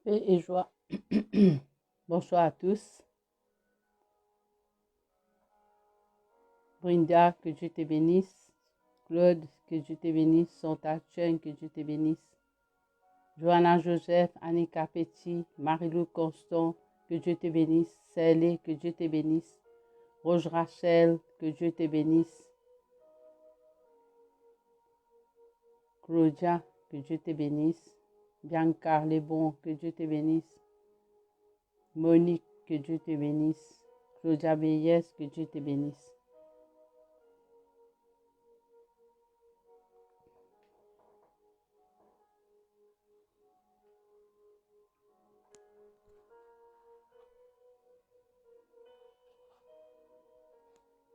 Paix et joie. Bonsoir à tous. Brenda, que Dieu te bénisse. Claude, que Dieu te bénisse. Sonta Chen, que Dieu te bénisse. Johanna Joseph, Annika Petit, Marie-Lou Constant, que Dieu te bénisse. Célé, que Dieu te bénisse. Rose Rachel, que Dieu te bénisse. Claudia, que Dieu te bénisse. Bianca Lebon, que Dieu te bénisse. Monique, que Dieu te bénisse. Claudia Beyes, que Dieu te bénisse.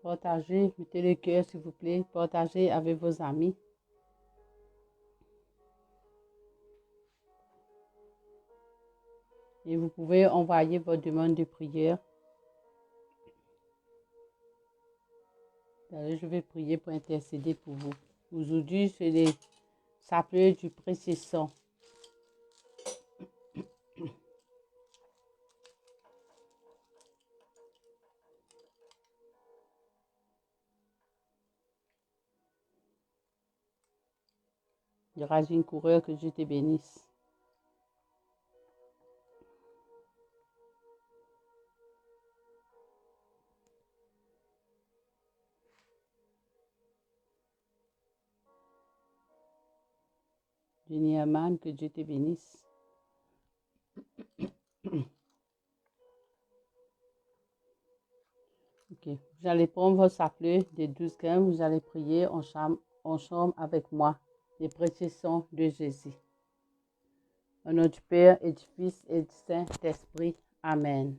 Partagez, mettez le cœur s'il vous plaît. Partagez avec vos amis. Et vous pouvez envoyer vos demandes de prière Alors, je vais prier pour intercéder pour vous. Aujourd'hui, c'est les sapleurs du précieux sang. De Racine Coureur, que Dieu te bénisse. De Niaman, que Dieu te bénisse. Ok, vous allez prendre vos sapleurs des 12 grains, vous allez prier en chambre avec moi, les précieux sang de Jésus. Au nom du Père et du Fils et du Saint-Esprit. Amen.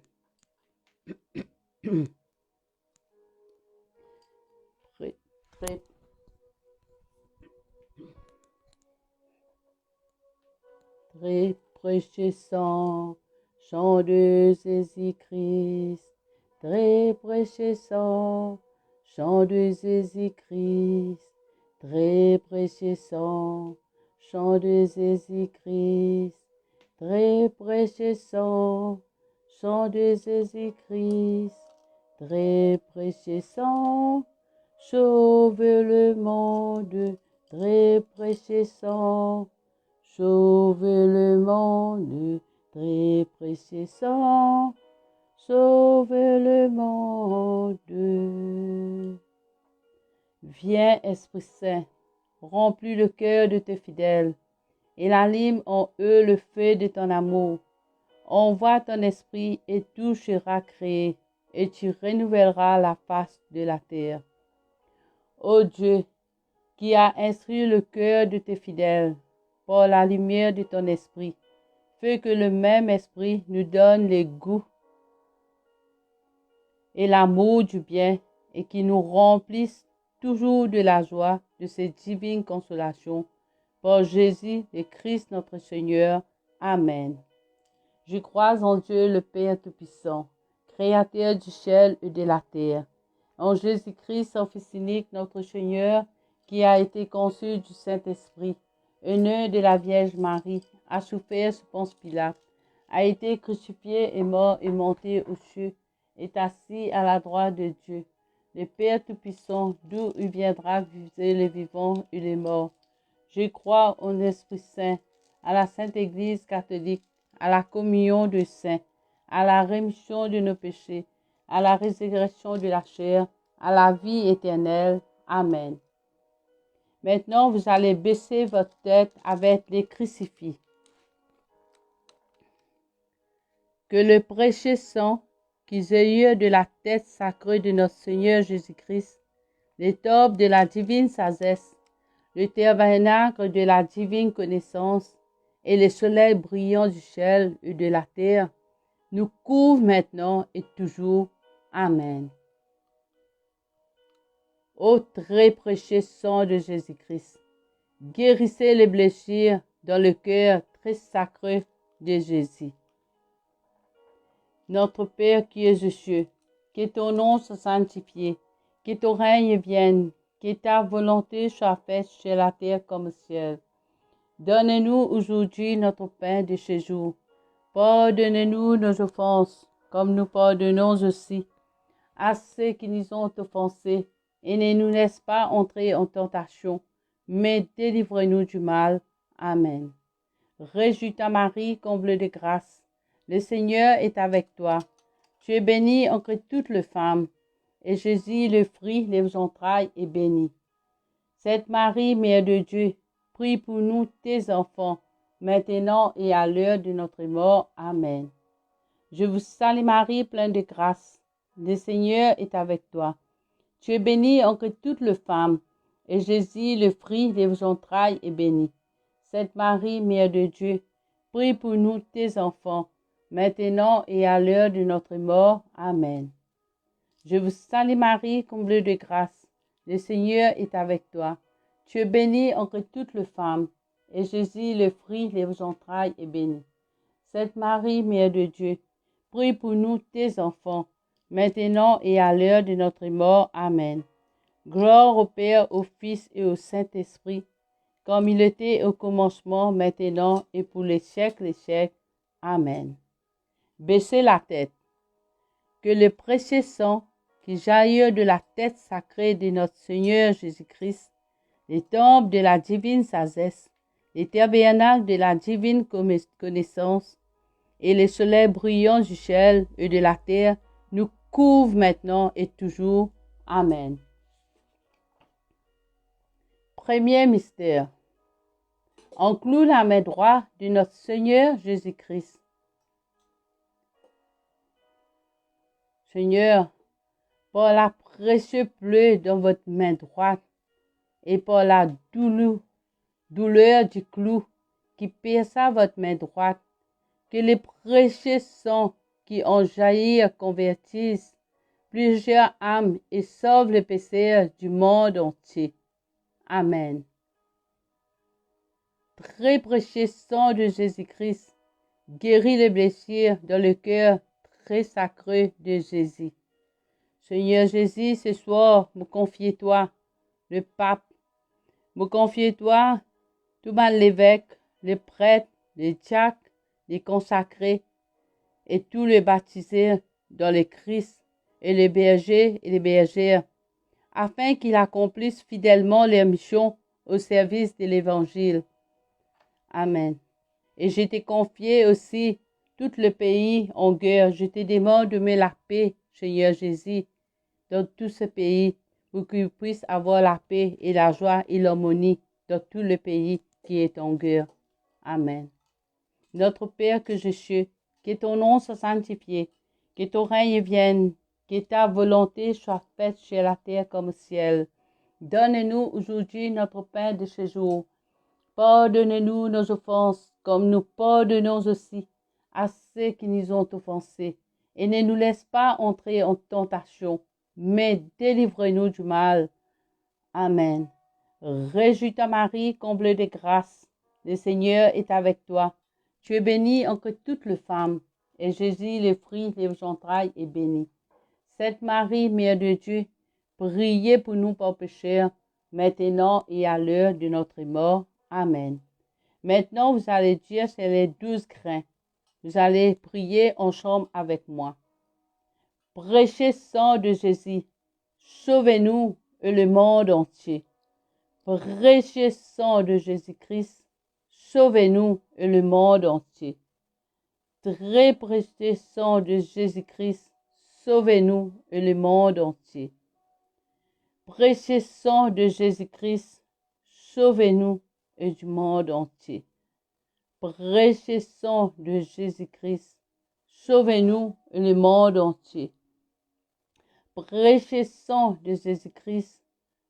Très précieux sang, chant de Jésus-Christ. Très précieux sang, chant de Jésus-Christ. Très précieux sang, chant de Jésus-Christ. Très précieux sang, chant de Jésus-Christ. Très précieux sang, sauve le monde. Très précieux sang, sauve le monde. Très précieux sang, sauve le monde. Viens, Esprit Saint, remplis le cœur de tes fidèles et allume en eux le feu de ton amour. Envoie ton esprit et tout sera créé, et tu renouvelleras la face de la terre. Ô Dieu, qui as instruit le cœur de tes fidèles par la lumière de ton esprit, fais que le même esprit nous donne les goûts et l'amour du bien, et qui nous remplisse toujours de la joie de ces divines consolations. Par Jésus le Christ notre Seigneur. Amen. Je crois en Dieu le Père Tout-Puissant, Créateur du ciel et de la terre, en Jésus-Christ, son Fils unique, notre Seigneur, qui a été conçu du Saint-Esprit, né de la Vierge Marie, a souffert sous Ponce Pilate, a été crucifié et mort et monté aux cieux, est assis à la droite de Dieu, le Père Tout-Puissant, d'où il viendra viser les vivants et les morts. Je crois en l'Esprit Saint, à la Sainte Église catholique, à la communion des saints, à la rémission de nos péchés, à la résurrection de la chair, à la vie éternelle. Amen. Maintenant, vous allez baisser votre tête avec les crucifix. Que le précieux sang qui jaillit de la tête sacrée de notre Seigneur Jésus-Christ, l'étoffe de la divine sagesse, le tabernacle de la divine connaissance et le soleil brillant du ciel et de la terre, nous couvre maintenant et toujours. Amen. Ô très précieux sang de Jésus-Christ, guérissez les blessures dans le cœur très sacré de Jésus. Notre Père qui es aux cieux, que ton nom soit sanctifié, que ton règne vienne, que ta volonté soit faite sur la terre comme au ciel. Donne-nous aujourd'hui notre pain de ce jour. Pardonne-nous nos offenses, comme nous pardonnons aussi à ceux qui nous ont offensés, et ne nous laisse pas entrer en tentation, mais délivre-nous du mal. Amen. Réjouis-toi Marie, comble de grâce. Le Seigneur est avec toi. Tu es bénie entre toutes les femmes, et Jésus, le fruit de vos entrailles, est béni. Sainte Marie, Mère de Dieu, prie pour nous, tes enfants, maintenant et à l'heure de notre mort. Amen. Je vous salue Marie, pleine de grâce. Le Seigneur est avec toi. Tu es bénie entre toutes les femmes, et Jésus, le fruit de vos entrailles, est béni. Sainte Marie, Mère de Dieu, prie pour nous, tes enfants, maintenant et à l'heure de notre mort. Amen. Je vous salue Marie, comblée de grâce. Le Seigneur est avec toi. Tu es bénie entre toutes les femmes, et Jésus, le fruit de vos entrailles, est béni. Sainte Marie, Mère de Dieu, prie pour nous, tes enfants, maintenant et à l'heure de notre mort. Amen. Gloire au Père, au Fils et au Saint-Esprit, comme il était au commencement, maintenant et pour les siècles des siècles. Amen. Baissez la tête. Que le précieux sang qui jaillit de la tête sacrée de notre Seigneur Jésus-Christ, les temples de la divine sagesse, les tabernacles de la divine connaissance et les soleils brillants du ciel et de la terre nous couvrent maintenant et toujours. Amen. Premier mystère. On cloue la main droite de notre Seigneur Jésus-Christ. Seigneur, par la précieuse plaie dans votre main droite et par la douleur du clou qui perça votre main droite, que les précieux sangs qui en jaillirent convertissent plusieurs âmes et sauvent les pécheurs du monde entier. Amen. Très précieux sang de Jésus-Christ, guéris les blessures dans le cœur très sacré de Jésus. Seigneur Jésus, ce soir, me confie-toi, le pape, me confie-toi, tout l'évêque, les prêtres, les diacres, les consacrés et tous les baptisés dans le Christ et les bergers et les bergères, afin qu'ils accomplissent fidèlement leur mission au service de l'Évangile. Amen. Et je t'ai confié aussi tout le pays en guerre. Je te demande de mettre la paix, Seigneur Jésus, dans tout ce pays, pour qu'ils puissent avoir la paix et la joie et l'harmonie dans tout le pays qui est en guerre. Amen. Notre Père que je suis, que ton nom soit sanctifié, que ton règne vienne, que ta volonté soit faite sur la terre comme au ciel. Donne-nous aujourd'hui notre pain de ce jour. Pardonne-nous nos offenses, comme nous pardonnons aussi à ceux qui nous ont offensés. Et ne nous laisse pas entrer en tentation, mais délivre-nous du mal. Amen. Réjouis-toi Marie, comblée de grâce, le Seigneur est avec toi. Tu es bénie entre toutes les femmes, et Jésus, le fruit de tes entrailles, est béni. Sainte Marie, Mère de Dieu, priez pour nous pauvres pécheurs, maintenant et à l'heure de notre mort. Amen. Maintenant, vous allez dire, c'est les 12 grains. Vous allez prier en chambre avec moi. Précieux sang de Jésus, sauvez-nous et le monde entier. Précieux sang de Jésus-Christ, sauvez-nous et le monde entier. Très précieux sang de Jésus-Christ, sauvez-nous et le monde entier. Précieux sang de Jésus-Christ, sauvez-nous et du monde entier. Précieux sang de Jésus-Christ, sauvez-nous et le monde entier. Précieux sang de Jésus-Christ,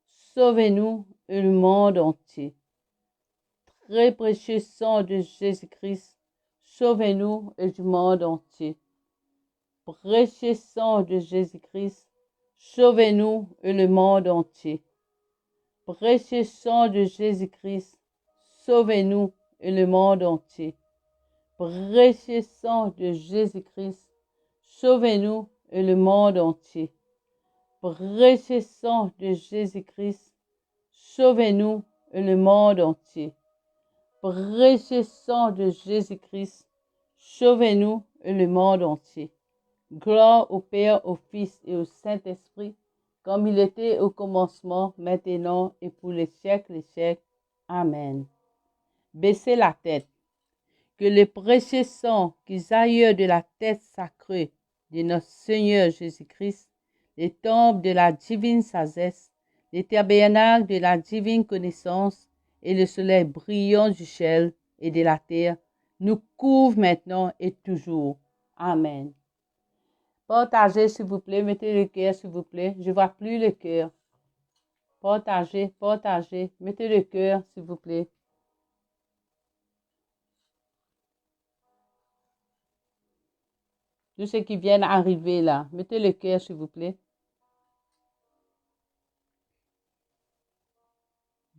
sauvez-nous et le monde entier. Très précieux sang de Jésus-Christ, sauvez-nous et du monde entier. Précieux sang de Jésus-Christ, sauvez-nous et le monde entier. Précieux sang de Jésus-Christ, sauvez-nous et le monde entier. Précieux sang de Jésus-Christ, sauvez-nous et le monde entier. Précieux sang de Jésus-Christ, sauvez-nous et le monde entier. Précieux sang de Jésus-Christ, sauvez-nous et le monde entier. Gloire au Père, au Fils et au Saint-Esprit, comme il était au commencement, maintenant et pour les siècles des siècles. Amen. Baissez la tête. Que le précieux sang qui jaillit de la tête sacrée de notre Seigneur Jésus-Christ, les temples de la divine sagesse, les tabernacles de la divine connaissance et le soleil brillant du ciel et de la terre nous couvrent maintenant et toujours. Amen. Partagez, s'il vous plaît. Mettez le cœur, s'il vous plaît. Je ne vois plus le cœur. Partagez, partagez. Mettez le cœur, s'il vous plaît. Tous ceux qui viennent arriver là, mettez le cœur, s'il vous plaît.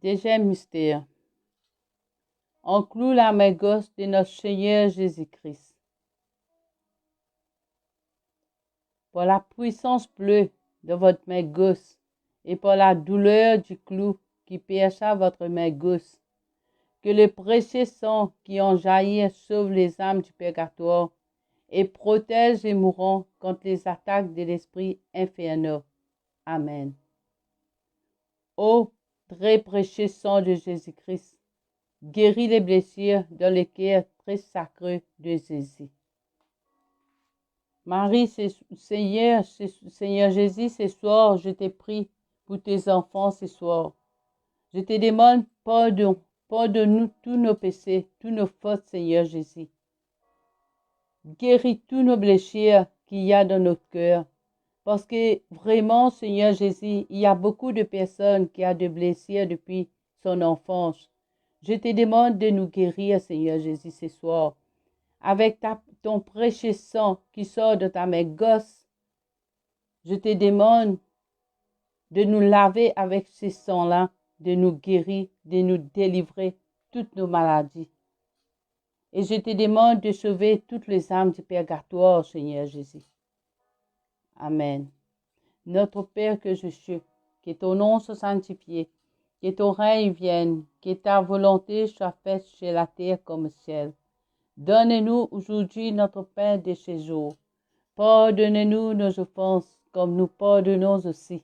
Deuxième mystère. On cloue la main gauche de notre Seigneur Jésus-Christ. Pour la puissance bleue de votre main gauche et par la douleur du clou qui pierça votre main gauche. Que le précieux sang qui en jaillit sauve les âmes du purgatoire et protège les mourants contre les attaques de l'esprit infernal. Amen. Ô très précieux sang de Jésus-Christ, guéris les blessures dans le cœur très sacré de Jésus. Marie, Seigneur Jésus, ce soir, je te prie pour tes enfants ce soir. Je te demande pardon. Pardonne-nous tous nos péchés, tous nos fautes, Seigneur Jésus. Guéris tous nos blessures qu'il y a dans notre cœur. Parce que vraiment, Seigneur Jésus, il y a beaucoup de personnes qui ont des blessures depuis son enfance. Je te demande de nous guérir, Seigneur Jésus, ce soir. Avec ton précieux sang qui sort de ta main gauche, je te demande de nous laver avec ce sang-là, de nous guérir, de nous délivrer toutes nos maladies. Et je te demande de sauver toutes les âmes du purgatoire, Seigneur Jésus. Amen. Notre Père que je suis, que ton nom soit sanctifié, que ton règne vienne, que ta volonté soit faite sur la terre comme au ciel. Donne-nous aujourd'hui notre pain de ce jour. Pardonne-nous nos offenses, comme nous pardonnons aussi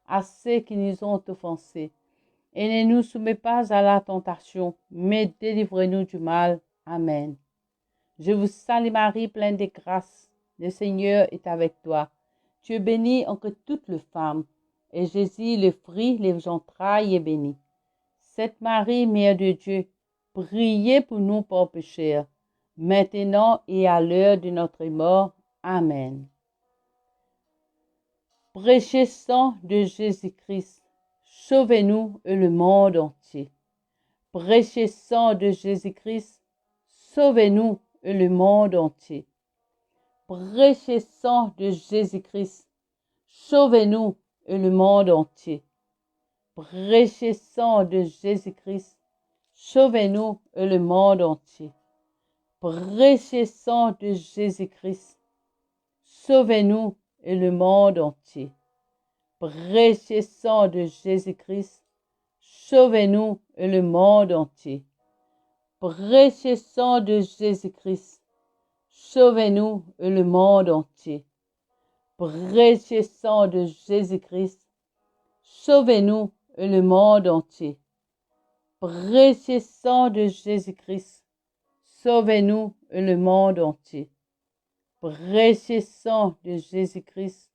à ceux qui nous ont offensés. Et ne nous soumets pas à la tentation, mais délivre-nous du mal. Amen. Je vous salue Marie, pleine de grâce. Le Seigneur est avec toi. Tu es bénie entre toutes les femmes, et Jésus, le fruit de vos entrailles, est béni. Sainte Marie, Mère de Dieu, priez pour nous pauvres pécheurs, maintenant et à l'heure de notre mort. Amen. Précieux sang de Jésus-Christ, sauvez-nous et le monde entier. Précieux sang de Jésus-Christ, sauvez-nous et le monde entier. Précieux sang de Jésus-Christ, sauvez-nous et le monde entier. Précieux sang de Jésus-Christ, sauvez-nous et le monde entier. Précieux sang de Jésus-Christ, sauvez-nous et le monde entier. Précieux sang de Jésus-Christ, sauvez-nous et le monde entier. Précieux sang de Jésus-Christ, sauvez-nous et le monde entier. Précieux sang de Jésus-Christ, sauvez-nous et le monde entier. Précieux sang de Jésus-Christ, sauvez-nous et le monde entier. Précieux sang de Jésus-Christ,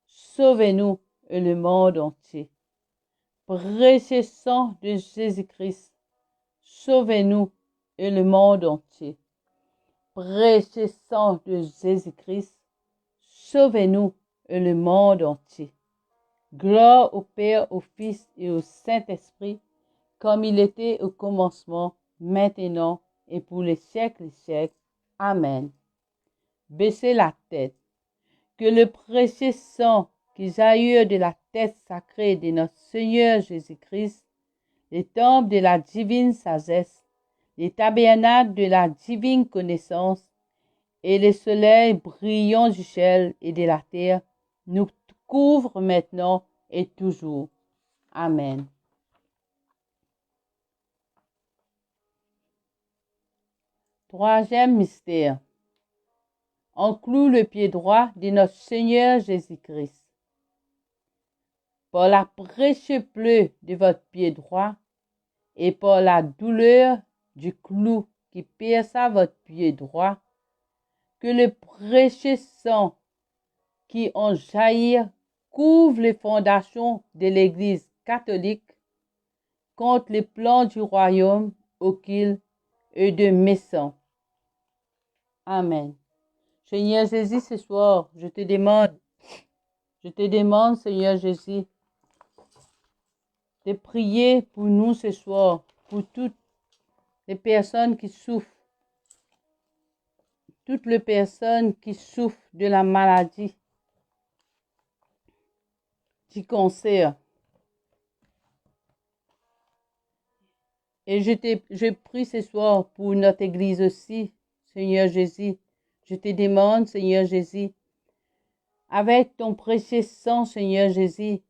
sauvez-nous et le monde entier. Précieux sang de Jésus-Christ, sauvez-nous et le monde entier. Précieux sang de Jésus-Christ, sauvez-nous et le monde entier. Gloire au Père, au Fils et au Saint-Esprit, comme il était au commencement, maintenant et pour les siècles des siècles. Amen. Baissez la tête. Que le précieux sang qui jaillit de la tête sacrée de notre Seigneur Jésus-Christ, les temples de la divine sagesse, les tabernacles de la divine connaissance et les soleils brillants du ciel et de la terre nous couvrent maintenant et toujours. Amen. Troisième mystère. On cloue le pied droit de notre Seigneur Jésus-Christ. Par la précieuse plaie de votre pied droit et par la douleur du clou qui perça votre pied droit, que le précieux sang qui en jaillit couvre les fondations de l'Église catholique contre les plans du royaume auquel et de méchants. Amen. Seigneur Jésus, ce soir, je te demande, Seigneur Jésus, de prier pour nous ce soir, pour toutes les personnes qui souffrent, toutes les personnes qui souffrent de la maladie, du cancer. Et je prie ce soir pour notre Église aussi, Seigneur Jésus. Je te demande, Seigneur Jésus, avec ton précieux sang, Seigneur Jésus,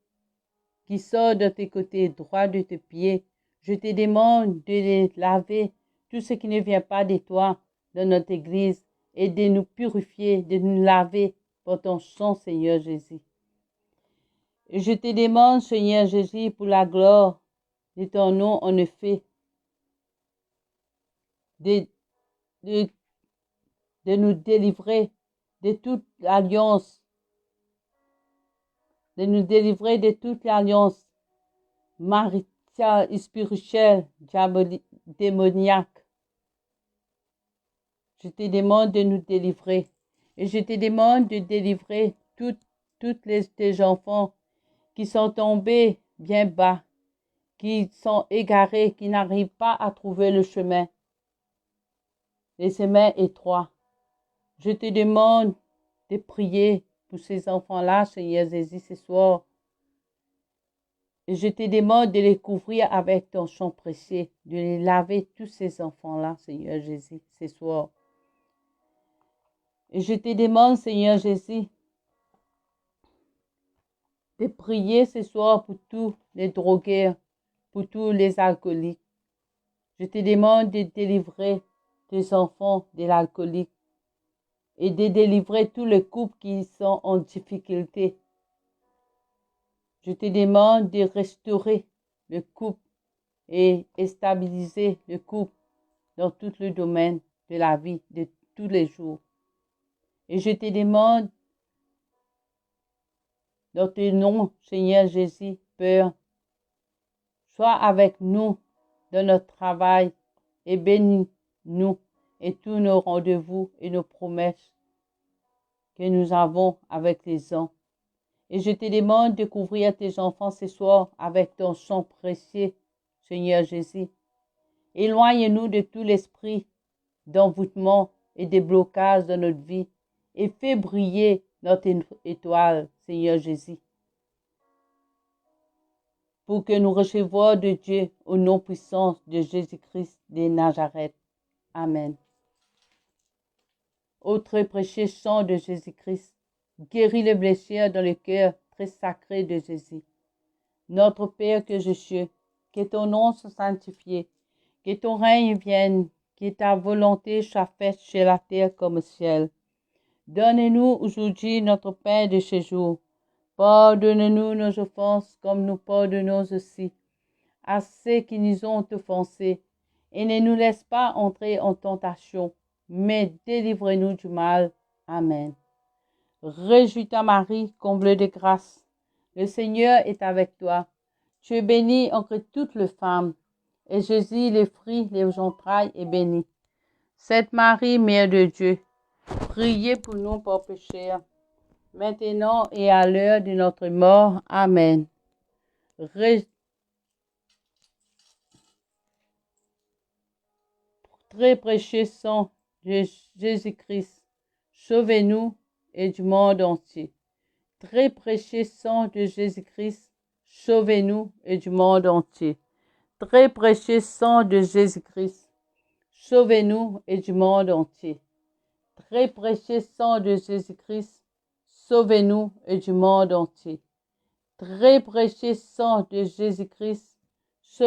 qui sortent de tes côtés droits de tes pieds. Je te demande de les laver, tout ce qui ne vient pas de toi dans notre Église, et de nous purifier, de nous laver par ton sang, Seigneur Jésus. Et je te demande, Seigneur Jésus, pour la gloire de ton nom, en effet, de nous délivrer de toute alliance, de nous délivrer de toute alliance maritale, spirituelle, démoniaque. Je te demande de nous délivrer. Et je te demande de délivrer tes enfants qui sont tombés bien bas, qui sont égarés, qui n'arrivent pas à trouver le chemin, les chemins étroits. Je te demande de prier pour ces enfants-là, Seigneur Jésus, ce soir. Et je te demande de les couvrir avec ton sang précieux, de les laver, tous ces enfants-là, Seigneur Jésus, ce soir. Et je te demande, Seigneur Jésus, de prier ce soir pour tous les drogués, pour tous les alcooliques. Je te demande de délivrer tes enfants de l'alcoolique et de délivrer tous les couples qui sont en difficulté. Je te demande de restaurer le couple et stabiliser le couple dans tout le domaine de la vie de tous les jours. Et je te demande, dans ton nom, Seigneur Jésus, Père, sois avec nous dans notre travail et bénis-nous et tous nos rendez-vous et nos promesses que nous avons avec les gens. Et je te demande de couvrir tes enfants ce soir avec ton sang précieux, Seigneur Jésus. Éloigne-nous de tout l'esprit d'envoûtement et de blocage dans notre vie et fais briller notre étoile, Seigneur Jésus, pour que nous recevions de Dieu au nom puissant de Jésus-Christ de Nazareth. Amen. Ô très précieux sang de Jésus-Christ, guéris les blessures dans le cœur très sacré de Jésus. Notre Père que je suis, que ton nom soit sanctifié, que ton règne vienne, que ta volonté soit faite sur la terre comme au ciel. Donne-nous aujourd'hui notre pain de ce jour. Pardonne-nous nos offenses comme nous pardonnons aussi à ceux qui nous ont offensés. Et ne nous laisse pas entrer en tentation, mais délivre-nous du mal. Amen. Réjouis-toi Marie, comblée de grâce. Le Seigneur est avec toi. Tu es bénie entre toutes les femmes, et Jésus, le fruit des entrailles, est béni. Sainte Marie, Mère de Dieu, priez pour nous pauvres pécheurs, maintenant et à l'heure de notre mort. Amen. Très précieux sang de Jésus-Christ, sauvez-nous et du monde entier. Très précieux sang de Jésus-Christ, sauvez-nous et du monde entier. Très précieux sang de Jésus-Christ, sauvez-nous et du monde entier. Très précieux sang de Jésus-Christ, sauvez-nous et du monde entier. Très précieux sang de Jésus-Christ,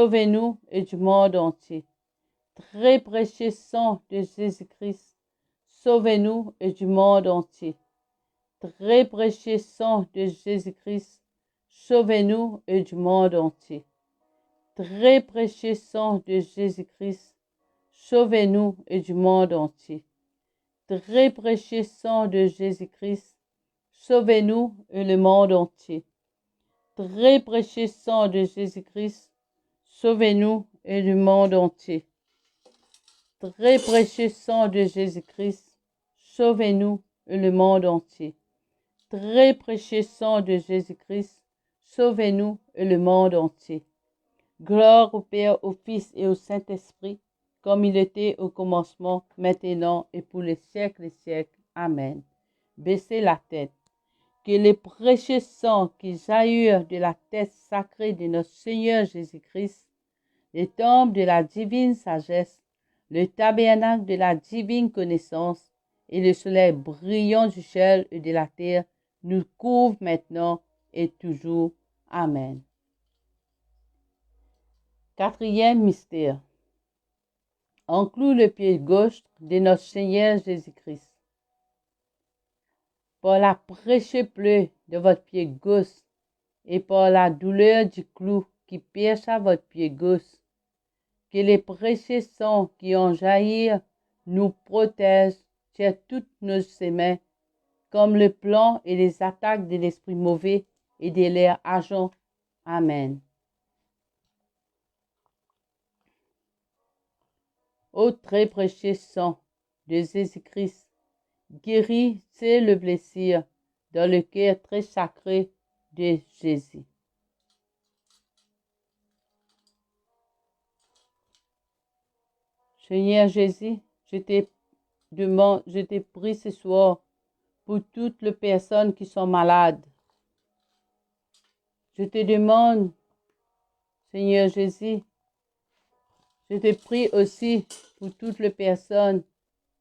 sauvez-nous et du monde entier. Très précieux sang de Jésus-Christ, sauvez-nous et du monde entier. Très précieux sang de Jésus-Christ, sauvez-nous et du monde entier. Très précieux sang de Jésus-Christ, sauvez-nous et du monde entier. Très précieux sang de Jésus-Christ, sauvez-nous et le monde entier. Très précieux sang de Jésus-Christ, sauvez-nous et le monde entier. Très précieux sang de Jésus-Christ, sauvez-nous et le monde entier. Très précieux sang de Jésus-Christ, sauvez-nous et le monde entier. Gloire au Père, au Fils et au Saint-Esprit, comme il était au commencement, maintenant et pour les siècles des siècles. Amen. Baissez la tête. Que les précieux sang qui jaillirent de la tête sacrée de notre Seigneur Jésus-Christ, les tombes de la divine sagesse, le tabernacle de la divine connaissance et le soleil brillant du ciel et de la terre nous couvrent maintenant et toujours. Amen. Quatrième mystère. On cloue le pied gauche de notre Seigneur Jésus-Christ. Par la précieuse plaie de votre pied gauche et par la douleur du clou qui pierce à votre pied gauche, que les précieux sangs qui ont jailli nous protègent sur toutes nos semaines, comme le plan et les attaques de l'esprit mauvais et de leurs agents. Amen. Ô très précieux sang de Jésus-Christ, guérissez le blessure dans le cœur très sacré de Jésus. Seigneur Jésus, je te prie ce soir pour toutes les personnes qui sont malades. Je te demande, Seigneur Jésus, je te prie aussi pour toutes les personnes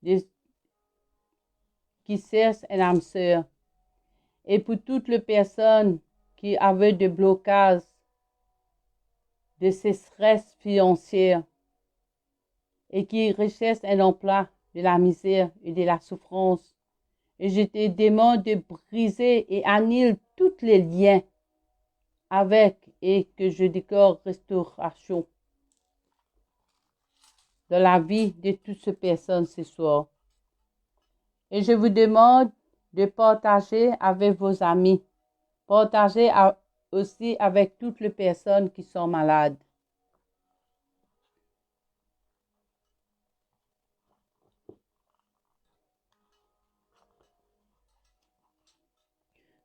qui cherchent un âme sœur et pour toutes les personnes qui avaient des blocages, de sécheresse financière et qui recherchent un emploi de la misère et de la souffrance. Et je te demande de briser et annuler tous les liens avec et que je décore restauration dans la vie de toutes ces personnes ce soir. Et je vous demande de partager avec vos amis, partager aussi avec toutes les personnes qui sont malades.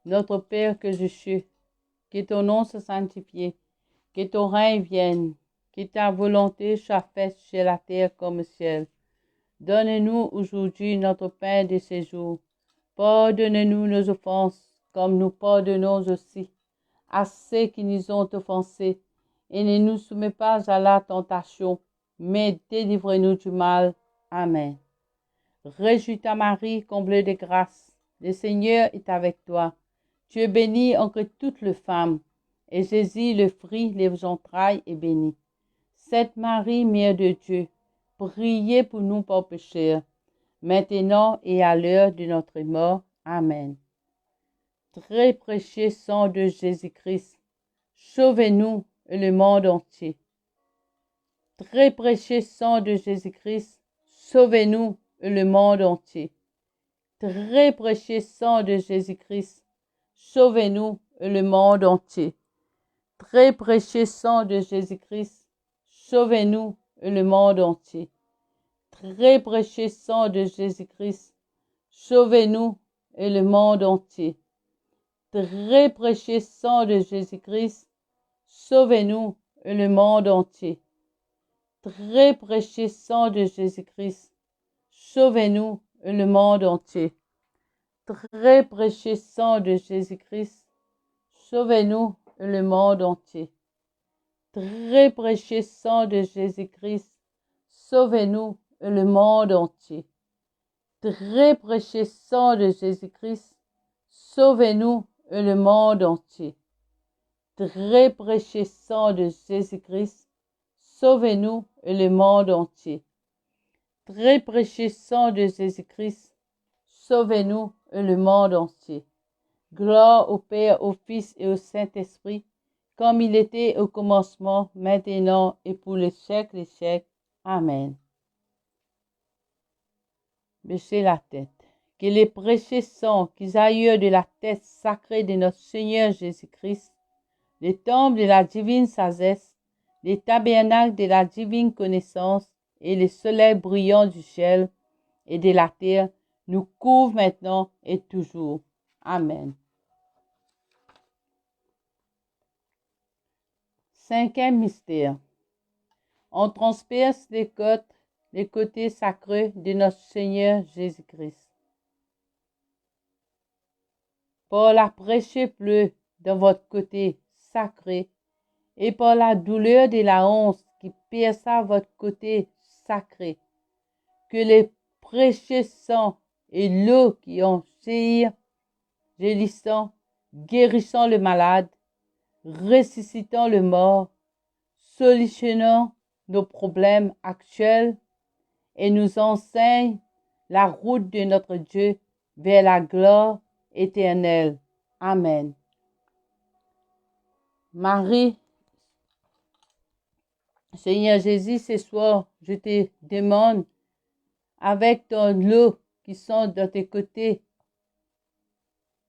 Notre Père que je suis, que ton nom soit sanctifié, que ton règne vienne, que ta volonté soit faite sur la terre comme au ciel. Donne-nous aujourd'hui notre pain de ce jour. Pardonne-nous nos offenses, comme nous pardonnons aussi à ceux qui nous ont offensés. Et ne nous soumets pas à la tentation, mais délivre-nous du mal. Amen. Réjouis-toi Marie, comblée de grâce. Le Seigneur est avec toi. Tu es bénie entre toutes les femmes, et Jésus, le fruit de vos entrailles, est béni. Sainte Marie, Mère de Dieu, priez pour nous pauvres pécheurs, maintenant et à l'heure de notre mort. Amen. Très précieux sang de Jésus-Christ, sauvez-nous et le monde entier. Très précieux sang de Jésus-Christ, sauvez-nous et le monde entier. Très précieux sang de Jésus-Christ, sauvez-nous et le monde entier. Très précieux sang de Jésus-Christ, sauvez-nous et le monde entier. Très précieux sang de Jésus-Christ, sauvez-nous et le monde entier. Très précieux sang de Jésus-Christ, sauvez-nous et le monde entier. Très précieux sang de Jésus-Christ, sauvez-nous et le monde entier. Très précieux sang de Jésus-Christ, sauvez-nous et le monde entier. Très précieux sang de Jésus-Christ, sauvez-nous et le monde entier. Très précieux sang de Jésus-Christ, sauvez-nous et le monde entier. Très précieux sang de Jésus-Christ, sauvez-nous et le monde entier. Très précieux sang de Jésus-Christ, sauvez-nous et le monde entier. Gloire au Père, au Fils et au Saint-Esprit, comme il était au commencement, maintenant et pour les siècles des siècles. Amen. Baissez la tête. Que les précieux sang qui jaillit de la tête sacrée de notre Seigneur Jésus-Christ, les temples de la divine sagesse, les tabernacles de la divine connaissance et les soleils brillants du ciel et de la terre nous couvrent maintenant et toujours. Amen. Cinquième mystère. On transperce les côtés sacrés de notre Seigneur Jésus-Christ. Par la précieuse plaie dans votre côté sacré et par la douleur de la honte qui perça votre côté sacré, que les précieux sang et l'eau qui ont jailli, guérissant le malade, ressuscitant le mort, solutionnons nos problèmes actuels et nous enseigne la route de notre Dieu vers la gloire éternelle. Amen. Marie, Seigneur Jésus, ce soir, je te demande, avec ton lot qui sont de tes côtés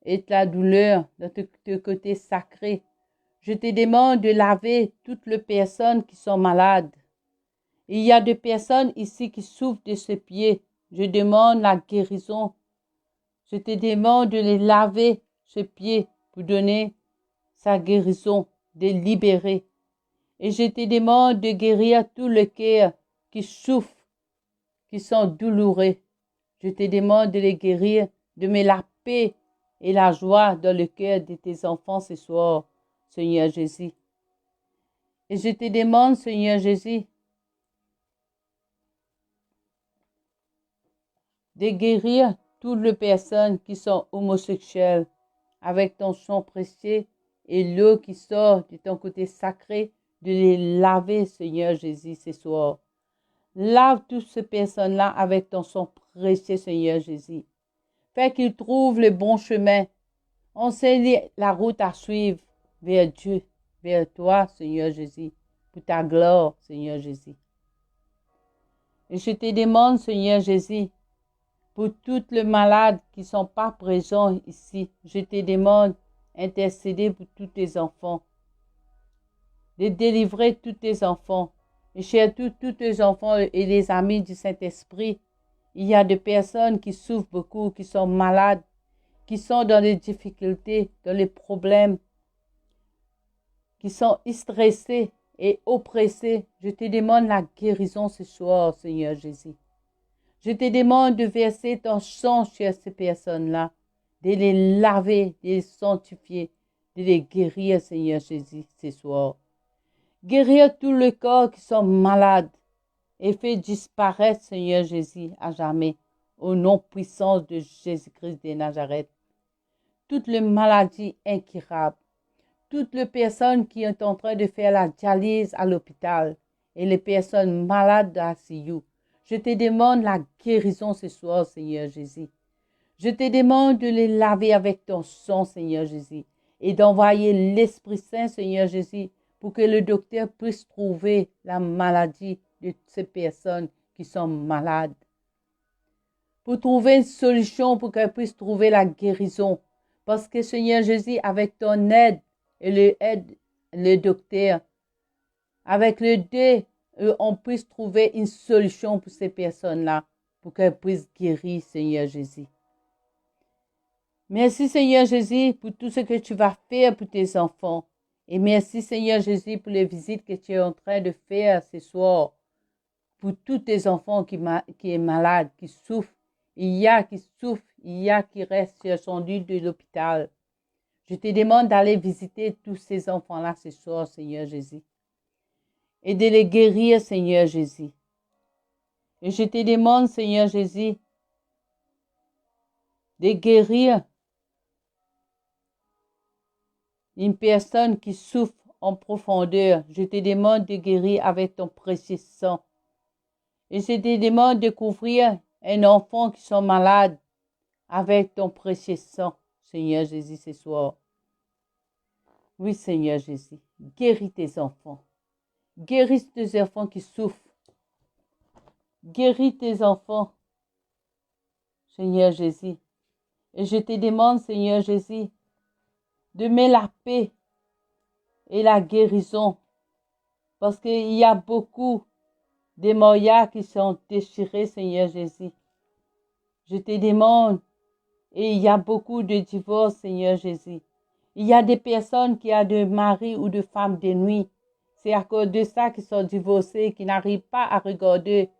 et ta douleur de tes côtés sacrés, je te demande de laver toutes les personnes qui sont malades. Il y a des personnes ici qui souffrent de ce pied. Je demande la guérison. Je te demande de les laver, ce pied, pour donner sa guérison, de libérer. Et je te demande de guérir tout le cœur qui souffre, qui sont douloureux. Je te demande de les guérir, de mettre la paix et la joie dans le cœur de tes enfants ce soir, Seigneur Jésus. Et je te demande, Seigneur Jésus, de guérir toutes les personnes qui sont homosexuelles avec ton sang précieux et l'eau qui sort de ton côté sacré, de les laver, Seigneur Jésus, ce soir. Lave toutes ces personnes-là avec ton sang précieux, Seigneur Jésus. Fais qu'ils trouvent le bon chemin. Enseigne la route à suivre vers Dieu, vers toi, Seigneur Jésus, pour ta gloire, Seigneur Jésus. Et je te demande, Seigneur Jésus, pour toutes les malades qui ne sont pas présents ici, je te demande d'intercéder pour tous tes enfants, de délivrer tous tes enfants, et surtout tous tes enfants et les amis du Saint-Esprit. Il y a des personnes qui souffrent beaucoup, qui sont malades, qui sont dans les difficultés, dans les problèmes, qui sont stressés et oppressés. Je te demande la guérison ce soir, Seigneur Jésus. Je te demande de verser ton sang sur ces personnes-là, de les laver, de les sanctifier, de les guérir, Seigneur Jésus, ce soir. Guérir tous les corps qui sont malades et fais disparaître, Seigneur Jésus, à jamais, au nom puissant de Jésus-Christ de Nazareth. Toutes les maladies incurables, toutes les personnes qui sont en train de faire la dialyse à l'hôpital et les personnes malades à CIU, je te demande la guérison ce soir, Seigneur Jésus. Je te demande de les laver avec ton sang, Seigneur Jésus, et d'envoyer l'Esprit Saint, Seigneur Jésus, pour que le docteur puisse trouver la maladie de ces personnes qui sont malades. Pour trouver une solution pour qu'elles puissent trouver la guérison. Parce que, Seigneur Jésus, avec ton aide et le docteur, avec le deux, on puisse trouver une solution pour ces personnes-là, pour qu'elles puissent guérir, Seigneur Jésus. Merci, Seigneur Jésus, pour tout ce que tu vas faire pour tes enfants. Et merci, Seigneur Jésus, pour les visites que tu es en train de faire ce soir, pour tous tes enfants qui sont malades, qui souffrent. Il y a qui souffrent, il y a qui restent sur son lit de l'hôpital. Je te demande d'aller visiter tous ces enfants-là ce soir, Seigneur Jésus, et de les guérir, Seigneur Jésus. Et je te demande, Seigneur Jésus, de guérir une personne qui souffre en profondeur. Je te demande de guérir avec ton précieux sang. Et je te demande de couvrir un enfant qui sont malades avec ton précieux sang, Seigneur Jésus, ce soir. Oui, Seigneur Jésus, guéris tes enfants. Guéris tes enfants qui souffrent. Guéris tes enfants, Seigneur Jésus. Et je te demande, Seigneur Jésus, de mettre la paix et la guérison. Parce qu'il y a beaucoup de moyens qui sont déchirés, Seigneur Jésus. Je te demande, et il y a beaucoup de divorces, Seigneur Jésus. Il y a des personnes qui ont de mari ou de femmes de nuit. C'est à cause de ça qu'ils sont divorcés, qui n'arrivent pas à regarder.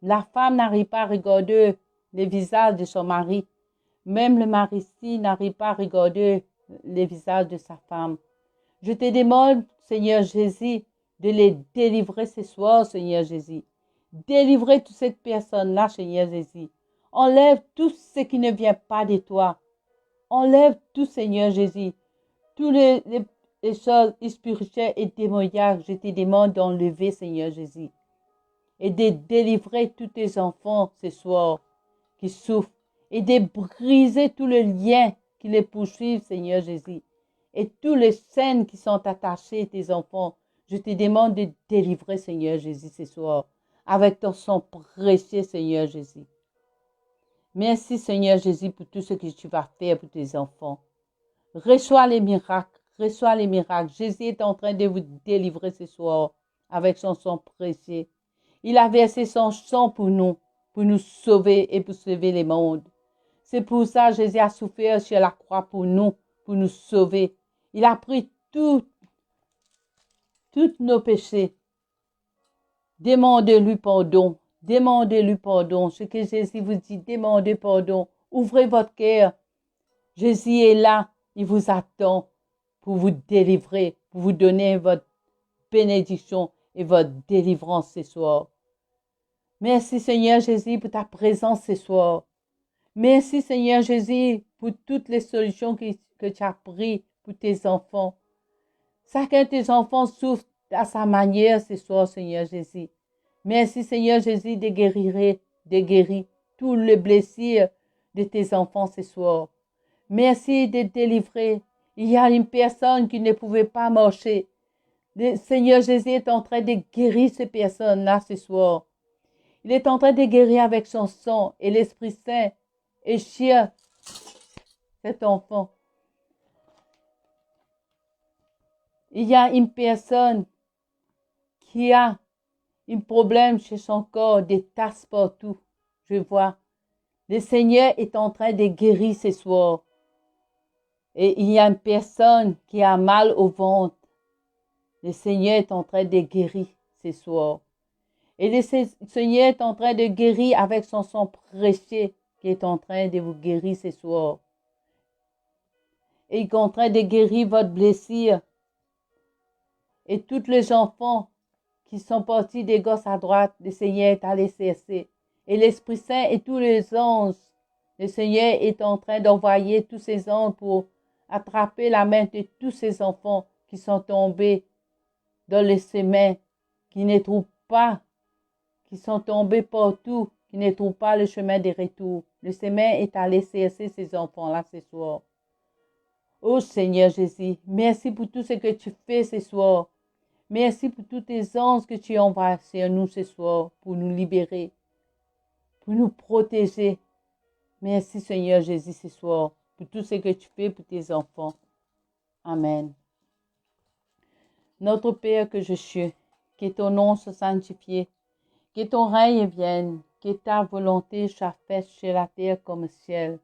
La femme n'arrive pas à regarder le visage de son mari. Même le mari-ci n'arrive pas à regarder le visage de sa femme. Je te demande, Seigneur Jésus, de les délivrer ce soir, Seigneur Jésus. Délivrer toute cette personne-là, Seigneur Jésus. Enlève tout ce qui ne vient pas de toi. Enlève tout, Seigneur Jésus. Tous les choses spirituelles et démoniaques, je te demande d'enlever, Seigneur Jésus, et de délivrer tous tes enfants ce soir qui souffrent, et de briser tous les liens qui les poursuivent, Seigneur Jésus, et tous les chaînes qui sont attachées, tes enfants. Je te demande de délivrer, Seigneur Jésus, ce soir, avec ton sang précieux, Seigneur Jésus. Merci, Seigneur Jésus, pour tout ce que tu vas faire pour tes enfants. Reçois les miracles, reçois les miracles. Jésus est en train de vous délivrer ce soir avec son sang précieux. Il a versé son sang pour nous sauver et pour sauver le monde. C'est pour ça que Jésus a souffert sur la croix pour nous sauver. Il a pris tous nos péchés. Demandez-lui pardon. Demandez-lui pardon. Ce que Jésus vous dit, demandez pardon. Ouvrez votre cœur. Jésus est là. Il vous attend pour vous délivrer, pour vous donner votre bénédiction et votre délivrance ce soir. Merci Seigneur Jésus pour ta présence ce soir. Merci Seigneur Jésus pour toutes les solutions que tu as prises pour tes enfants. Chacun de tes enfants souffre à sa manière ce soir, Seigneur Jésus. Merci Seigneur Jésus de guérir tous les blessures de tes enfants ce soir. Merci de délivrer. Il y a une personne qui ne pouvait pas marcher. Le Seigneur Jésus est en train de guérir ces personnes-là ce soir. Il est en train de guérir avec son sang et l'Esprit Saint et chie cet enfant. Il y a une personne qui a un problème chez son corps, des tasses partout. Je vois. Le Seigneur est en train de guérir ce soir. Et il y a une personne qui a mal au ventre. Le Seigneur est en train de guérir ce soir. Et le Seigneur est en train de guérir avec son sang précieux qui est en train de vous guérir ce soir. Et il est en train de guérir votre blessure. Et tous les enfants qui sont partis des gosses à droite, le Seigneur est allé chercher. Et l'Esprit Saint et tous les anges, le Seigneur est en train d'envoyer tous ces anges pour attraper la main de tous ces enfants qui sont tombés dans les chemins, qui ne trouvent pas, qui sont tombés partout, qui ne trouvent pas le chemin de retour. Le Seigneur est allé chercher ces enfants-là ce soir. Oh Seigneur Jésus, merci pour tout ce que tu fais ce soir. Merci pour tous tes anges que tu envoies sur nous ce soir pour nous libérer, pour nous protéger. Merci Seigneur Jésus ce soir pour tout ce que tu fais pour tes enfants. Amen. Notre Père que je suis, que ton nom soit sanctifié, que ton règne vienne, que ta volonté soit faite sur la terre comme au ciel.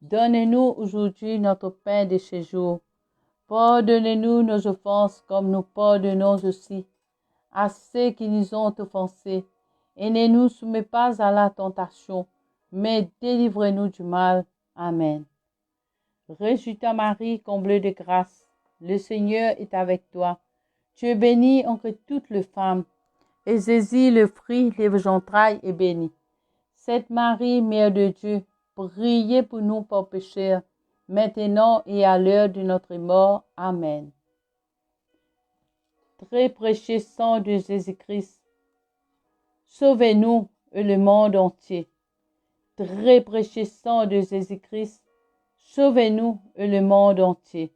Donne-nous aujourd'hui notre pain de ce jour. Pardonne-nous nos offenses comme nous pardonnons aussi à ceux qui nous ont offensés. Et ne nous soumets pas à la tentation, mais délivre-nous du mal. Amen. Réjouis-toi Marie, comblée de grâce. Le Seigneur est avec toi. Tu es bénie entre toutes les femmes. Et Jésus, le fruit de vos entrailles, est béni. Sainte Marie, Mère de Dieu, priez pour nous pauvres pécheurs, maintenant et à l'heure de notre mort. Amen. Très précieux sang de Jésus-Christ, sauvez-nous et le monde entier. Très précieux sang de Jésus-Christ, sauvez-nous et le monde entier.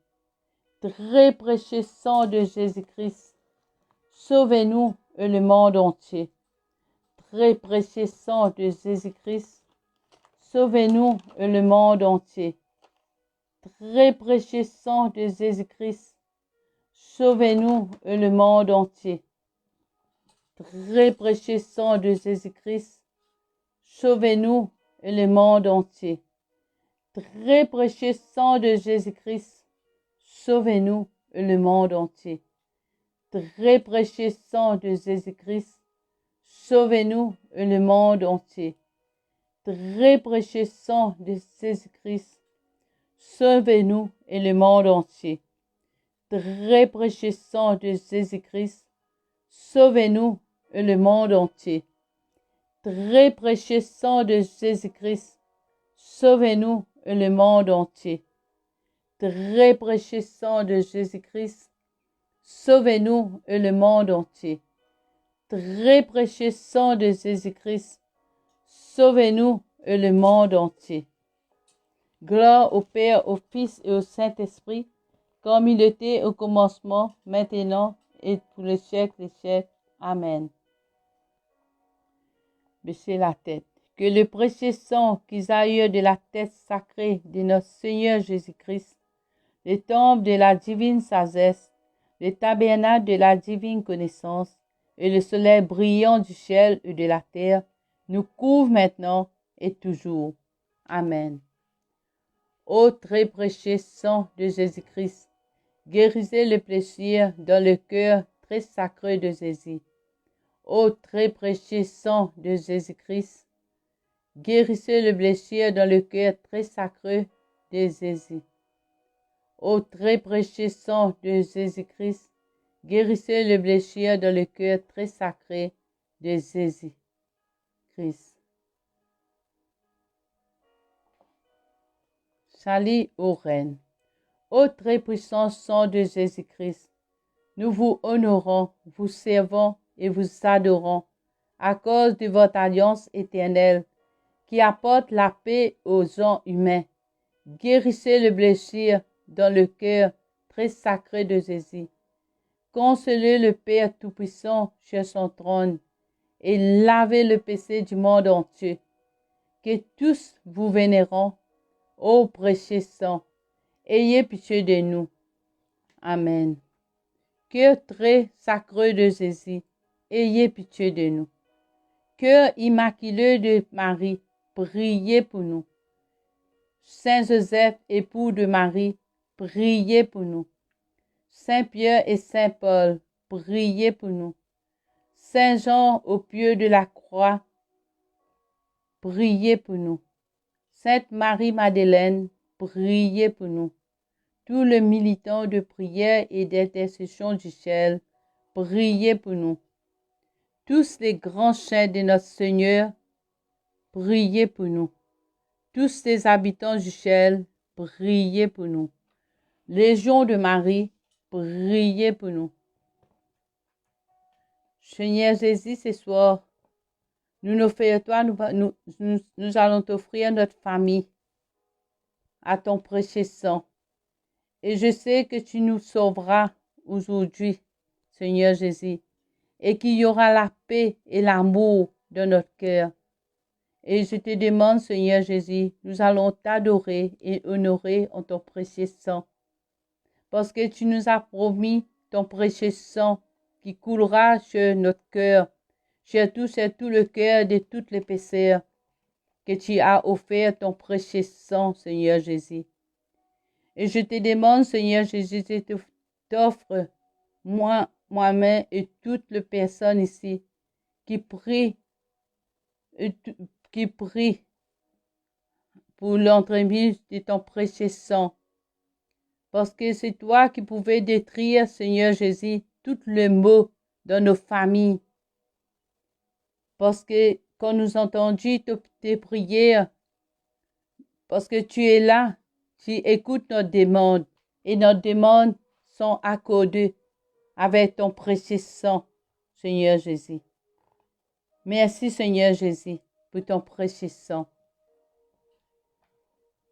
Très précieux sang de Jésus-Christ, sauvez-nous et le monde entier. Très précieux sang de Jésus-Christ, sauvez-nous et le monde entier. Très précieux sang de Jésus-Christ, sauvez-nous et le monde entier. Très précieux sang de Jésus-Christ, sauvez-nous et le monde entier. Très précieux sang de Jésus-Christ, sauvez-nous et le monde entier. Très précieux sang de Jésus-Christ, sauvez-nous et le monde entier. Très précieux sang de Jésus-Christ, sauvez-nous et le monde entier. Très précieux sang de Jésus-Christ, sauvez-nous et le monde entier. Très précieux sang de Jésus-Christ, sauvez-nous et le monde entier. Très précieux sang de Jésus-Christ, sauvez-nous et le monde entier. Très précieux sang de Jésus-Christ, sauvez-nous et le monde entier. Gloire au Père, au Fils et au Saint-Esprit, comme il était au commencement, maintenant et pour les siècles des siècles. Amen. Baissez la tête. Que le précieux sang qui jaillit de la tête sacrée de notre Seigneur Jésus-Christ, le temple de la divine sagesse, le tabernacle de la divine connaissance et le soleil brillant du ciel et de la terre, nous couvre maintenant et toujours. Amen. Ô très précieux sang de Jésus-Christ, guérissez le plaisir dans le cœur très sacré de Jésus. Ô très précieux sang de Jésus-Christ, guérissez le blessure dans le cœur très sacré de Jésus. Ô très précieux sang de Jésus-Christ, guérissez le blessure dans le cœur très sacré de Jésus-Christ. Salut ô Reine. Ô très puissant sang de Jésus-Christ, nous vous honorons, vous servons et vous adorons à cause de votre alliance éternelle qui apporte la paix aux gens humains. Guérissez le blessure dans le cœur très sacré de Jésus. Consolez le Père Tout-Puissant sur son trône et lavez le péché du monde entier. Que tous vous vénérons, ô précieux sang, ayez pitié de nous. Amen. Cœur très sacré de Jésus, ayez pitié de nous. Cœur immaculé de Marie, priez pour nous. Saint Joseph, époux de Marie, priez pour nous. Saint Pierre et Saint Paul, priez pour nous. Saint Jean au pied de la croix, priez pour nous. Sainte Marie-Madeleine, priez pour nous. Tous les militants de prière et d'intercession du ciel, priez pour nous. Tous les grands saints de notre Seigneur, priez pour nous. Tous les habitants du ciel, priez pour nous. Légion de Marie, priez pour nous. Seigneur Jésus, ce soir, nous allons t'offrir notre famille à ton précieux sang. Et je sais que tu nous sauveras aujourd'hui, Seigneur Jésus, et qu'il y aura la paix et l'amour dans notre cœur. Et je te demande, Seigneur Jésus, nous allons t'adorer et honorer en ton précieux sang. Parce que tu nous as promis ton précieux sang qui coulera sur notre cœur, sur tout le cœur de toutes les pécheurs, que tu as offert ton précieux sang, Seigneur Jésus. Et je te demande, Seigneur Jésus, je t'offre moi-même et toutes les personnes ici qui prient pour l'entremise de ton précieux sang. Parce que c'est toi qui pouvais détruire, Seigneur Jésus, tous les maux dans nos familles. Parce que quand nous entendons tes prières, parce que tu es là, tu écoutes nos demandes et nos demandes sont accordées avec ton précieux sang, Seigneur Jésus. Merci, Seigneur Jésus, pour ton précieux sang.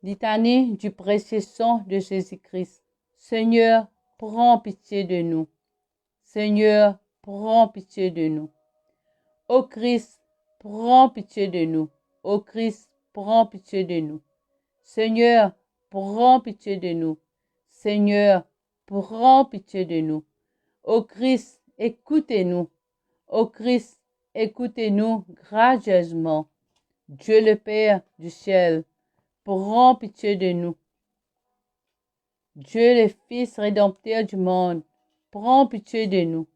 Litanie du précieux sang de Jésus-Christ. Seigneur, prends pitié de nous. Seigneur, prends pitié de nous. Ô Christ, prends pitié de nous. Ô Christ, prends pitié de nous. Seigneur, prends pitié de nous. Seigneur, prends pitié de nous. Ô Christ, écoutez-nous. Ô Christ, écoutez-nous gracieusement. Dieu le Père du ciel, prends pitié de nous. Dieu le Fils rédempteur du monde, prends pitié de nous.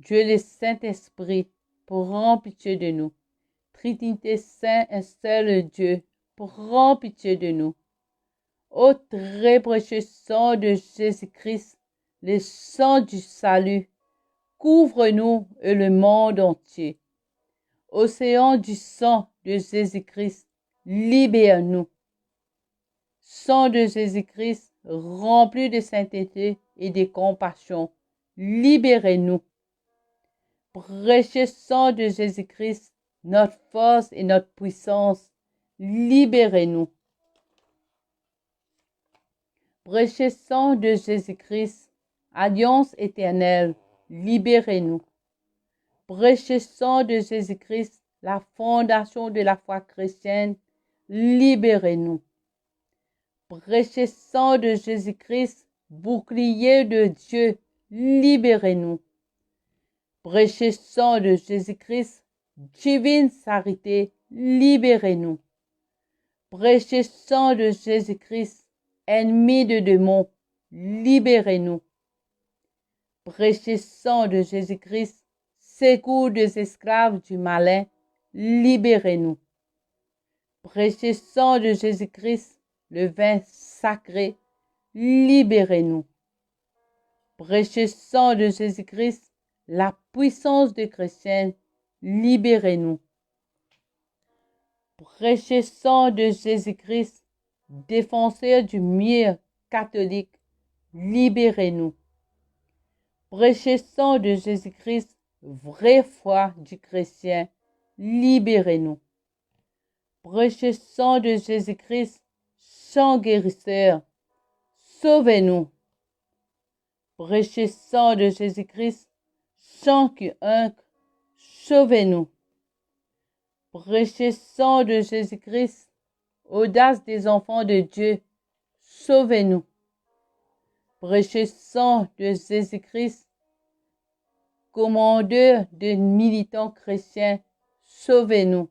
Dieu le Saint-Esprit, prends pitié de nous. Trinité Saint et seul Dieu, prends pitié de nous. Ô très précieux sang de Jésus-Christ, le sang du salut, couvre-nous et le monde entier. Océan du sang de Jésus-Christ, libère-nous. Sang de Jésus-Christ, rempli de sainteté et de compassion, libérez-nous. Précieux sang de Jésus-Christ, notre force et notre puissance, libérez-nous. Précieux sang de Jésus-Christ, alliance éternelle, libérez-nous. Précieux sang de Jésus-Christ, la fondation de la foi chrétienne, libérez-nous. Précieux sang de Jésus-Christ, bouclier de Dieu, libérez-nous. Précieux sang de Jésus-Christ, divine charité, libérez-nous. Précieux sang de Jésus-Christ, ennemi de démons, libérez-nous. Précieux sang de Jésus-Christ, secours des esclaves du malin, libérez-nous. Précieux sang de Jésus-Christ, le vin sacré, libérez-nous. Précieux sang de Jésus-Christ, la puissance de chrétien, libérez-nous. Précieux sang de Jésus-Christ, défenseur du mur catholique, libérez-nous. Précieux sang de Jésus-Christ, vraie foi du chrétien, libérez-nous. Précieux sang de Jésus-Christ, sang guérisseur, sauvez-nous. Précieux sang de Jésus-Christ, sang qui unque, sauvez-nous. Précieux sang de Jésus-Christ, audace des enfants de Dieu, sauvez-nous. Précieux sang de Jésus-Christ, commandeur de militants chrétiens, sauvez-nous.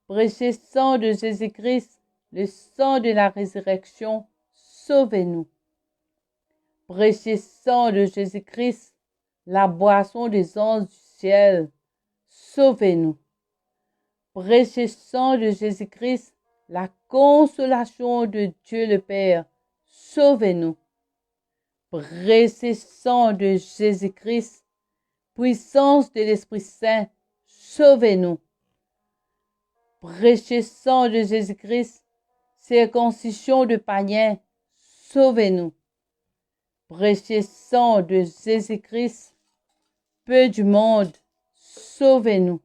Précieux sang de Jésus-Christ, le sang de la résurrection, sauvez-nous. Précieux sang de Jésus-Christ, la boisson des anges du ciel, sauvez-nous. Précieux sang de Jésus-Christ, la consolation de Dieu le Père, sauvez-nous. Précieux sang de Jésus-Christ, puissance de l'Esprit Saint, sauvez-nous. Précieux sang de Jésus-Christ, circoncision de païens, sauvez-nous. Précieux sang de Jésus-Christ, peu du monde, sauvez-nous.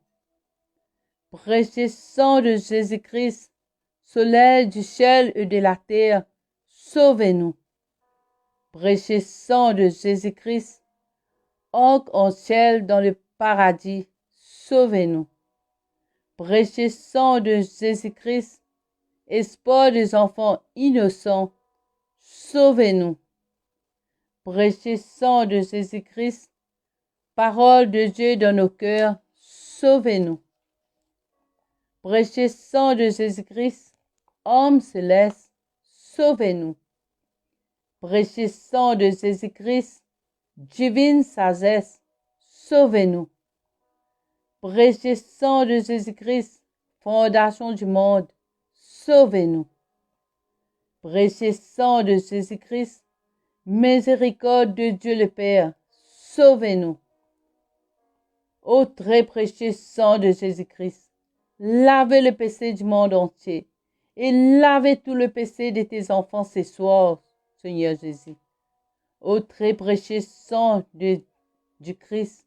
Précieux sang de Jésus-Christ, soleil du ciel et de la terre, sauvez-nous. Précieux sang de Jésus-Christ, arc-en-ciel dans le paradis, sauvez-nous. Précieux sang de Jésus-Christ, espoir des enfants innocents, sauvez-nous. Précieux sang de Jésus-Christ, parole de Dieu dans nos cœurs, sauvez-nous. Précieux sang de Jésus-Christ, homme céleste, sauvez-nous. Précieux sang de Jésus-Christ, divine sagesse, sauvez-nous. Précieux sang de Jésus-Christ, fondation du monde, sauvez-nous. Précieux sang de Jésus-Christ, miséricorde de Dieu le Père, sauvez-nous. Ô très précieux sang de Jésus-Christ, lavez le péché du monde entier et lavez tout le péché de tes enfants ce soir, Seigneur Jésus. Ô très précieux sang du Christ,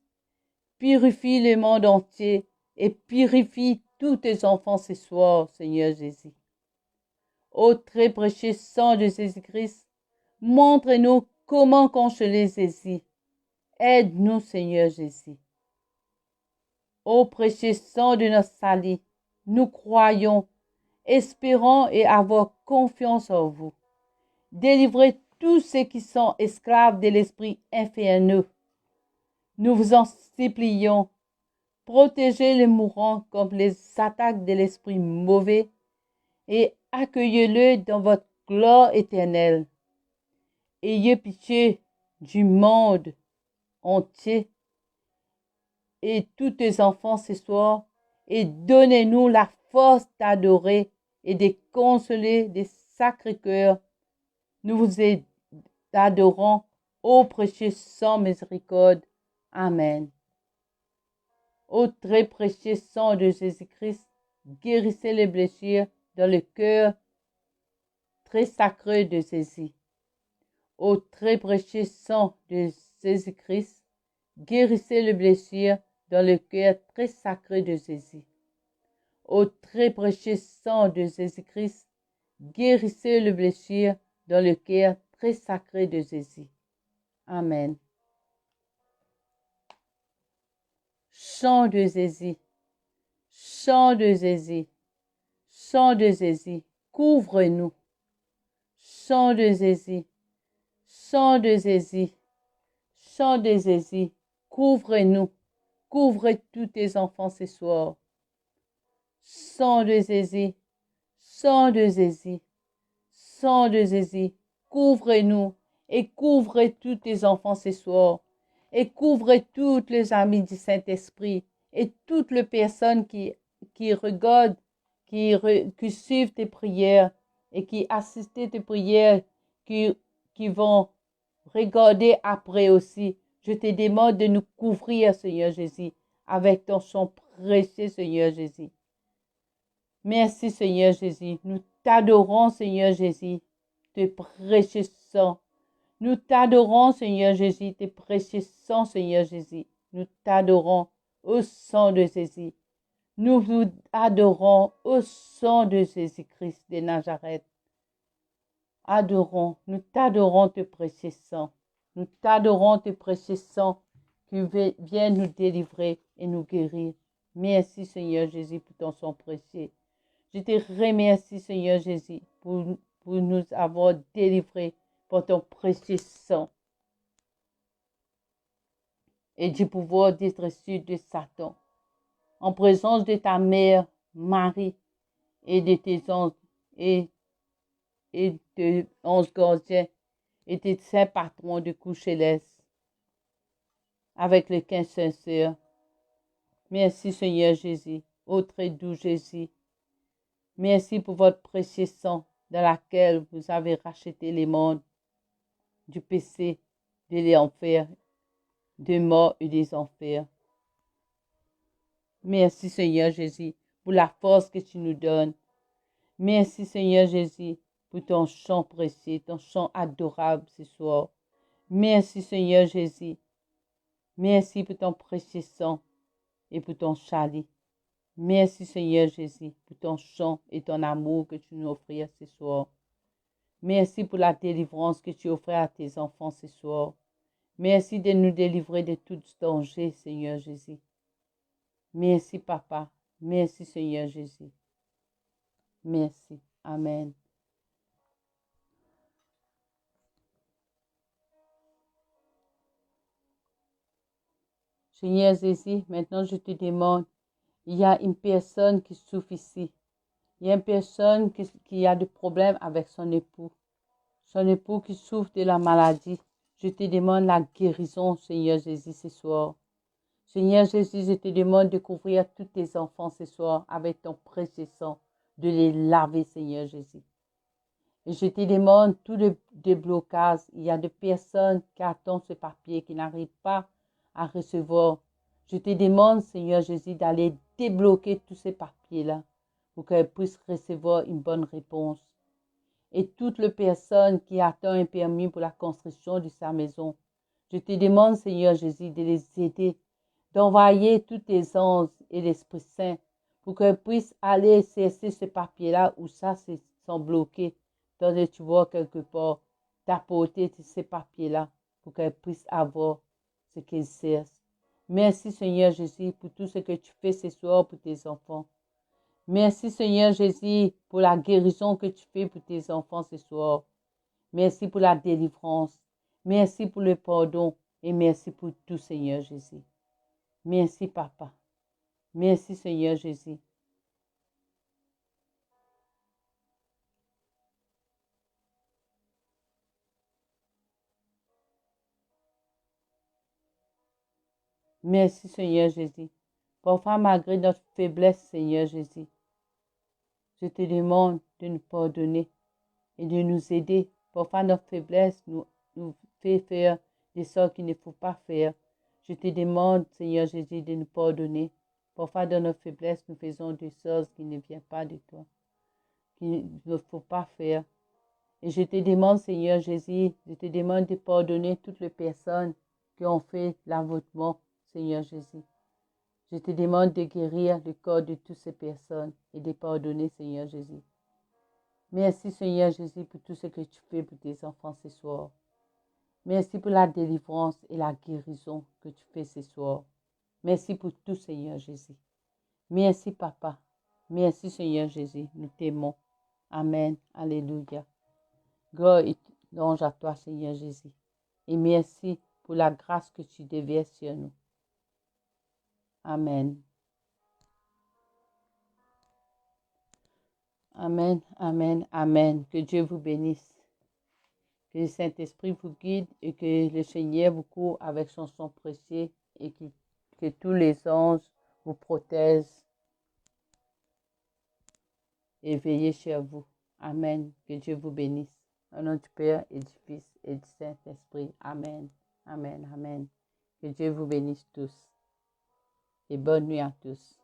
purifie le monde entier et purifie tous tes enfants ce soir, Seigneur Jésus. Ô très précieux sang de Jésus-Christ, montre-nous comment consoler Jésus. Aide-nous, Seigneur Jésus. Ô précieux sang de notre salut, nous croyons, espérons et avons confiance en vous. Délivrez tous ceux qui sont esclaves de l'esprit infernal. Nous vous en supplions. Protégez les mourants contre les attaques de l'esprit mauvais et accueillez-le dans votre gloire éternelle. Ayez pitié du monde entier et tous tes enfants ce soir et donnez-nous la force d'adorer et de consoler des sacrés cœurs. Nous vous adorons, ô précieux sang miséricorde. Amen. Ô très précieux sang de Jésus-Christ, guérissez les blessures dans le cœur très sacré de Jésus. Ô très précieux sang de Jésus-Christ, guérissez le blessure dans le cœur très sacré de Jésus. Au très précieux sang de Jésus-Christ, guérissez le blessure dans le cœur très sacré de Jésus. Amen. Chant de Jésus, chant de Jésus, chant de Jésus, couvre-nous. Chant de Jésus, chant de Jésus, chant de Jésus, couvre-nous. Couvre tous tes enfants ce soir. Sang de Jésus, sang de Jésus, sang de Jésus, couvre-nous et couvre tous tes enfants ce soir. Et couvre tous les amis du Saint-Esprit et toutes les personnes qui regardent, qui suivent tes prières et qui assistent tes prières, qui vont regarder après aussi. Je te demande de nous couvrir, Seigneur Jésus, avec ton sang précieux, Seigneur Jésus. Merci, Seigneur Jésus. Nous t'adorons, Seigneur Jésus, tes précieux sang. Nous t'adorons, Seigneur Jésus, tes précieux sang, Seigneur Jésus. Nous t'adorons au sang de Jésus. Nous vous adorons au sang de Jésus-Christ de Nazareth. Adorons, nous t'adorons, tes précieux sang. Nous t'adorons, tes précieux sang qui vient nous délivrer et nous guérir. Merci, Seigneur Jésus, pour ton sang précieux. Je te remercie, Seigneur Jésus, pour nous avoir délivrés par ton précieux sang et du pouvoir destructeur de Satan. En présence de ta mère, Marie, et de tes anges et de 11 gardiens et tes saints patrons de coucher céleste, avec les 15 saints. Merci, Seigneur Jésus, ô très doux Jésus. Merci pour votre précieux sang dans laquelle vous avez racheté les mondes du péché, de l'enfer, de mort et des enfers. Merci, Seigneur Jésus, pour la force que tu nous donnes. Merci, Seigneur Jésus, pour ton chant précieux, ton chant adorable ce soir. Merci, Seigneur Jésus. Merci pour ton précieux sang et pour ton chalet. Merci, Seigneur Jésus, pour ton chant et ton amour que tu nous offres ce soir. Merci pour la délivrance que tu offres à tes enfants ce soir. Merci de nous délivrer de tout danger, Seigneur Jésus. Merci, Papa. Merci, Seigneur Jésus. Merci. Amen. Seigneur Jésus, maintenant je te demande, il y a une personne qui souffre ici. Il y a une personne qui a des problèmes avec son époux. Son époux qui souffre de la maladie. Je te demande la guérison, Seigneur Jésus, ce soir. Seigneur Jésus, je te demande de couvrir tous tes enfants ce soir avec ton précieux sang, de les laver, Seigneur Jésus. Et je te demande tous les déblocages. Il y a des personnes qui attendent ce papier, qui n'arrivent pas à recevoir. Je te demande, Seigneur Jésus, d'aller débloquer tous ces papiers-là pour qu'elles puissent recevoir une bonne réponse. Et toutes les personnes qui attendent un permis pour la construction de sa maison, je te demande, Seigneur Jésus, de les aider, d'envoyer tous tes anges et l'Esprit Saint pour qu'elles puissent aller chercher ce papier-là où ça sont bloqués. Donc, tu vois quelque part, d'apporter ces papiers-là pour qu'elles puissent avoir ce qu'ils cherchent. Merci, Seigneur Jésus, pour tout ce que tu fais ce soir pour tes enfants. Merci, Seigneur Jésus, pour la guérison que tu fais pour tes enfants ce soir. Merci pour la délivrance. Merci pour le pardon et merci pour tout, Seigneur Jésus. Merci, Papa. Merci, Seigneur Jésus. Merci, Seigneur Jésus. Parfois, malgré notre faiblesse, Seigneur Jésus, je te demande de nous pardonner et de nous aider. Parfois, notre faiblesse nous fait faire des choses qu'il ne faut pas faire. Je te demande, Seigneur Jésus, de nous pardonner. Parfois, dans notre faiblesse, nous faisons des choses qui ne viennent pas de toi, qu'il ne faut pas faire. Et je te demande, Seigneur Jésus, je te demande de pardonner toutes les personnes qui ont fait l'avortement, Seigneur Jésus. Je te demande de guérir le corps de toutes ces personnes et de pardonner, Seigneur Jésus. Merci, Seigneur Jésus, pour tout ce que tu fais pour tes enfants ce soir. Merci pour la délivrance et la guérison que tu fais ce soir. Merci pour tout, Seigneur Jésus. Merci, Papa. Merci, Seigneur Jésus. Nous t'aimons. Amen. Alléluia. Gloire et louange à toi, Seigneur Jésus. Et merci pour la grâce que tu déverses sur nous. Amen. Amen, amen, amen. Que Dieu vous bénisse. Que le Saint-Esprit vous guide et que le Seigneur vous couvre avec son sang précieux et que tous les anges vous protègent et veillent sur vous. Amen. Que Dieu vous bénisse. Au nom du Père et du Fils et du Saint-Esprit. Amen. Amen. Amen. Que Dieu vous bénisse tous. Et bonne nuit à tous.